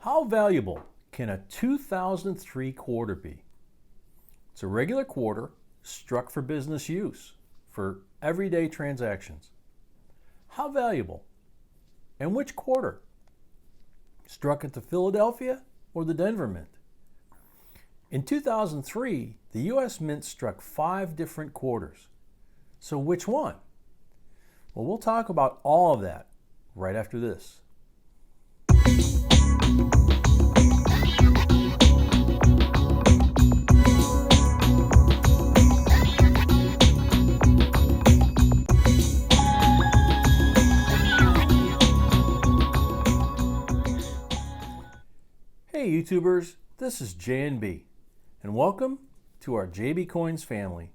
How valuable can a 2003 quarter be? It's a regular quarter struck for business use, for everyday transactions. How valuable? And which quarter? Struck at the Philadelphia or the Denver Mint? In 2003, the U.S. Mint struck 5 different quarters. So which one? Well, we'll talk about all of that right after this. Hey YouTubers, this is J&B, and welcome to our JB Coins family.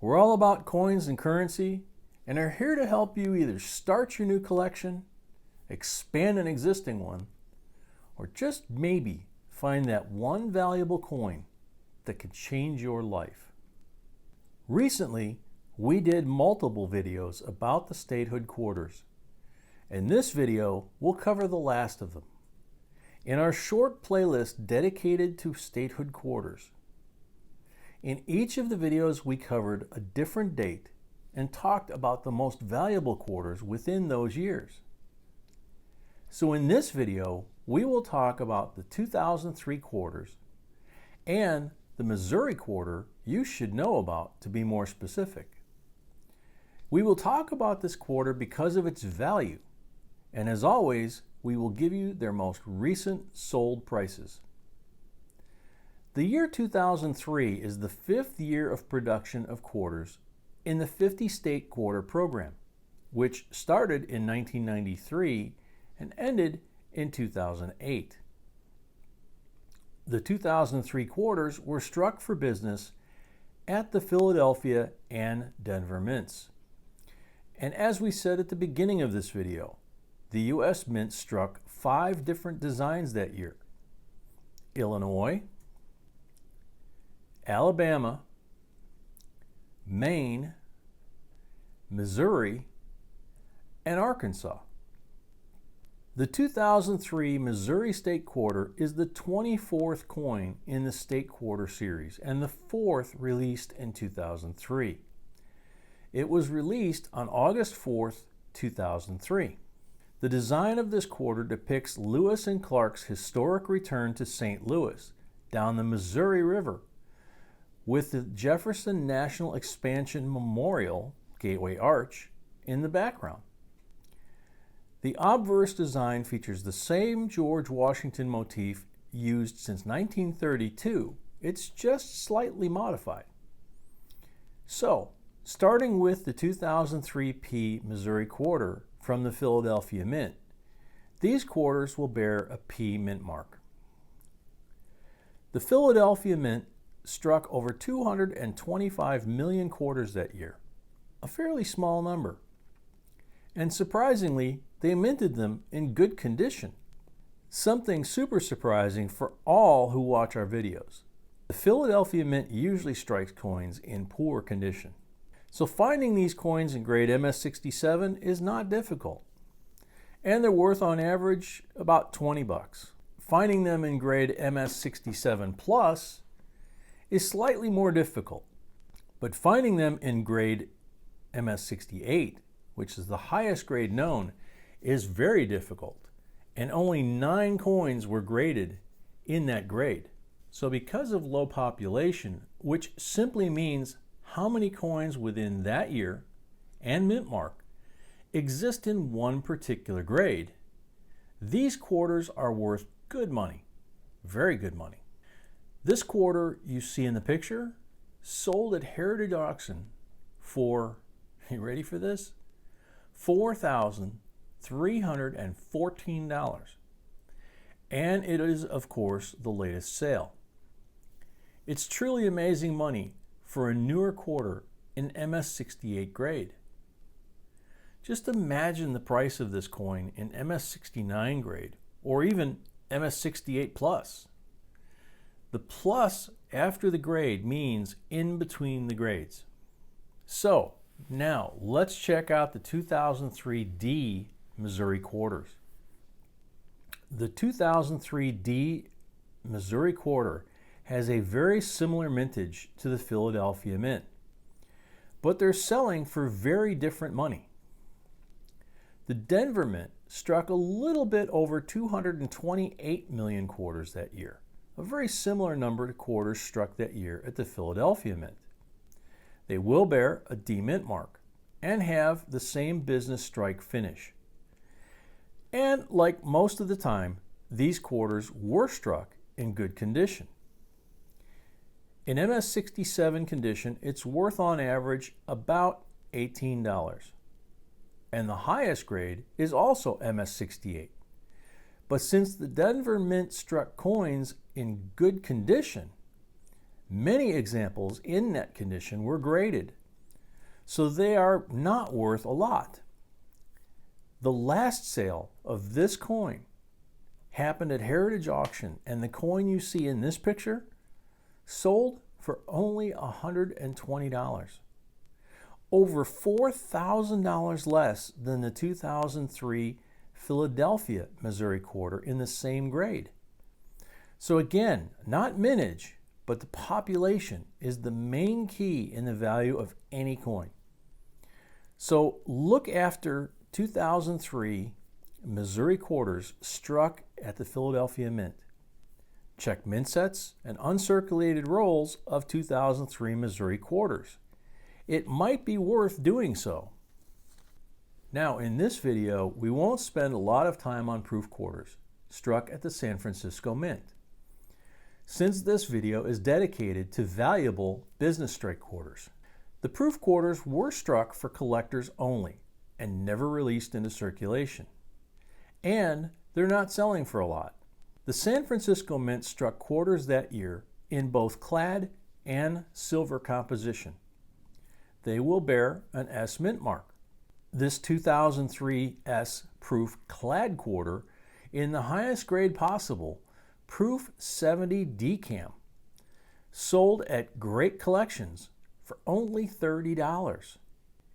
We're all about coins and currency, and are here to help you either start your new collection, expand an existing one, or just maybe find that one valuable coin that could change your life. Recently, we did multiple videos about the Statehood quarters. In this video, we'll cover the last of them in our short playlist dedicated to Statehood quarters. In each of the videos, we covered a different date and talked about the most valuable quarters within those years. So in this video, we will talk about the 2003 quarters and the Missouri quarter you should know about, to be more specific. We will talk about this quarter because of its value, and as always, we will give you their most recent sold prices. The year 2003 is the 5th year of production of quarters in the 50-state quarter program, which started in 1993 and ended in 2008. The 2003 quarters were struck for business at the Philadelphia and Denver Mints. And as we said at the beginning of this video, the U.S. Mint struck 5 different designs that year: Illinois, Alabama, Maine, Missouri, and Arkansas. The 2003 Missouri State Quarter is the 24th coin in the State Quarter series and the 4th released in 2003. It was released on August 4th, 2003. The design of this quarter depicts Lewis and Clark's historic return to St. Louis down the Missouri River, with the Jefferson National Expansion Memorial Gateway Arch in the background. The obverse design features the same George Washington motif used since 1932. It's just slightly modified. So, starting with the 2003 P Missouri quarter from the Philadelphia Mint, these quarters will bear a P mint mark. The Philadelphia Mint struck over 225 million quarters that year, a fairly small number. And surprisingly, they minted them in good condition. Something super surprising for all who watch our videos. The Philadelphia Mint usually strikes coins in poor condition. So finding these coins in grade MS67 is not difficult. And they're worth on average about 20 bucks. Finding them in grade MS67 plus is slightly more difficult, but finding them in grade MS68, which is the highest grade known, is very difficult, and only 9 coins were graded in that grade. So because of low population, which simply means how many coins within that year and mint mark exist in one particular grade, these quarters are worth good money, very good money. This quarter you see in the picture sold at Heritage Auction for, you ready for this? $4,314. And it is, of course, the latest sale. It's truly amazing money for a newer quarter in MS68 grade. Just imagine the price of this coin in MS69 grade, or even MS68 plus. The plus after the grade means in between the grades. So now let's check out the 2003 D Missouri quarters. The 2003 D Missouri quarter has a very similar mintage to the Philadelphia Mint, but they're selling for very different money. The Denver Mint struck a little bit over 228 million quarters that year, a very similar number to quarters struck that year at the Philadelphia Mint. They will bear a D Mint mark and have the same business strike finish. And like most of the time, these quarters were struck in good condition. In MS67 condition, it's worth on average about $18. And the highest grade is also MS68. But since the Denver Mint struck coins in good condition, many examples in net condition were graded, so they are not worth a lot. The last sale of this coin happened at Heritage Auction, and the coin you see in this picture sold for only $120. Over $4,000 less than the 2003 Philadelphia, Missouri quarter in the same grade. So again, not mintage, but the population is the main key in the value of any coin. So look after 2003 Missouri quarters struck at the Philadelphia Mint. Check mint sets and uncirculated rolls of 2003 Missouri quarters. It might be worth doing so. Now, in this video, we won't spend a lot of time on proof quarters struck at the San Francisco Mint, since this video is dedicated to valuable business strike quarters. The proof quarters were struck for collectors only and never released into circulation. And they're not selling for a lot. The San Francisco Mint struck quarters that year in both clad and silver composition. They will bear an S Mint mark. This 2003 S proof clad quarter in the highest grade possible, proof 70 decam, sold at great collections for only $30.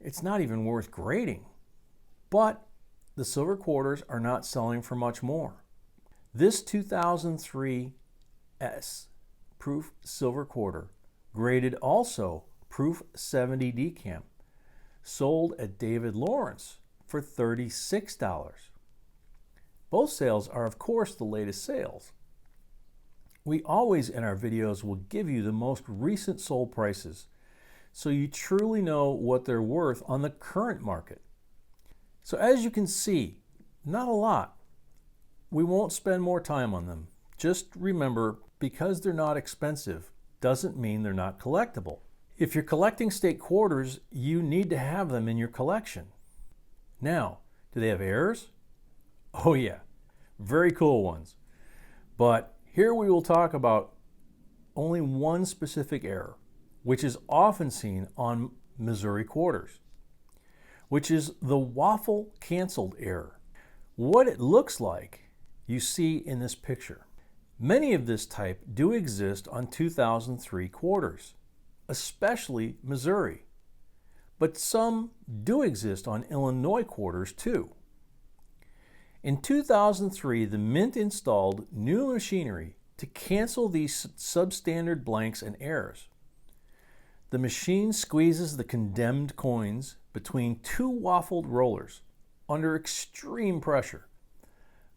It's not even worth grading. But the silver quarters are not selling for much more. This 2003 S proof silver quarter, graded also proof 70 decam, sold at David Lawrence for $36. Both sales are, of course, the latest sales. We always in our videos will give you the most recent sold prices, so you truly know what they're worth on the current market. So as you can see, not a lot. We won't spend more time on them. Just remember, because they're not expensive doesn't mean they're not collectible. If you're collecting state quarters, you need to have them in your collection. Now, do they have errors? Oh yeah, very cool ones. But here we will talk about only one specific error, which is often seen on Missouri quarters, which is the Waffle canceled error. What it looks like you see in this picture. Many of this type do exist on 2003 quarters, especially Missouri, but some do exist on Illinois quarters too. In 2003, the Mint installed new machinery to cancel these substandard blanks and errors. The machine squeezes the condemned coins between two waffled rollers under extreme pressure,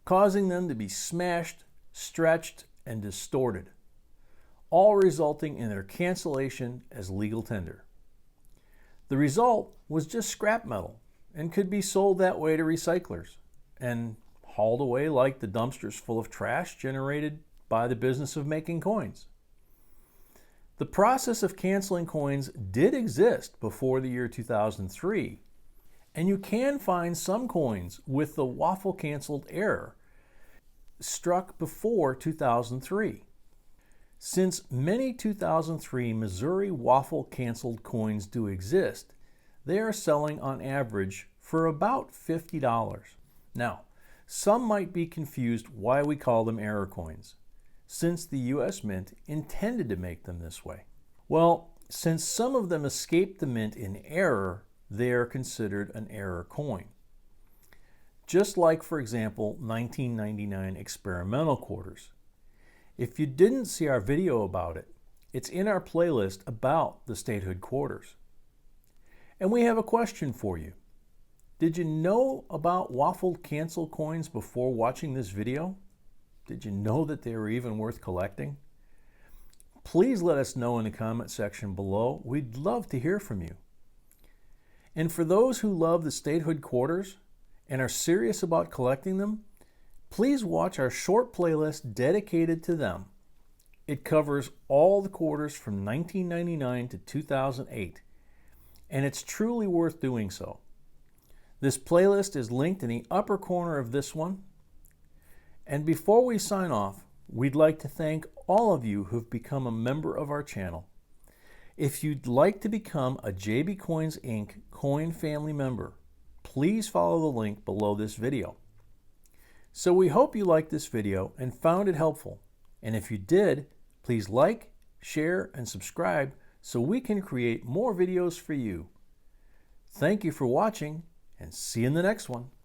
causing them to be smashed, stretched, and distorted, all resulting in their cancellation as legal tender. The result was just scrap metal and could be sold that way to recyclers and hauled away like the dumpsters full of trash generated by the business of making coins. The process of canceling coins did exist before the year 2003, and you can find some coins with the Waffle canceled error struck before 2003. Since many 2003 Missouri Waffle canceled coins do exist, they are selling on average for about $50. Now, some might be confused why we call them error coins, since the U.S. Mint intended to make them this way. Well, since some of them escaped the Mint in error, they are considered an error coin. just like, for example, 1999 experimental quarters. If you didn't see our video about it, it's in our playlist about the Statehood quarters. And we have a question for you. Did you know about Waffle cancel coins before watching this video? Did you know that they were even worth collecting? Please let us know in the comment section below. We'd love to hear from you. And for those who love the Statehood quarters and are serious about collecting them, please watch our short playlist dedicated to them. It covers all the quarters from 1999 to 2008, and it's truly worth doing so. This playlist is linked in the upper corner of this one. And before we sign off, we'd like to thank all of you who've become a member of our channel. If you'd like to become a JBCOINSINC coin family member, please follow the link below this video. So we hope you liked this video and found it helpful. And if you did, please like, share, and subscribe so we can create more videos for you. Thank you for watching, and see you in the next one.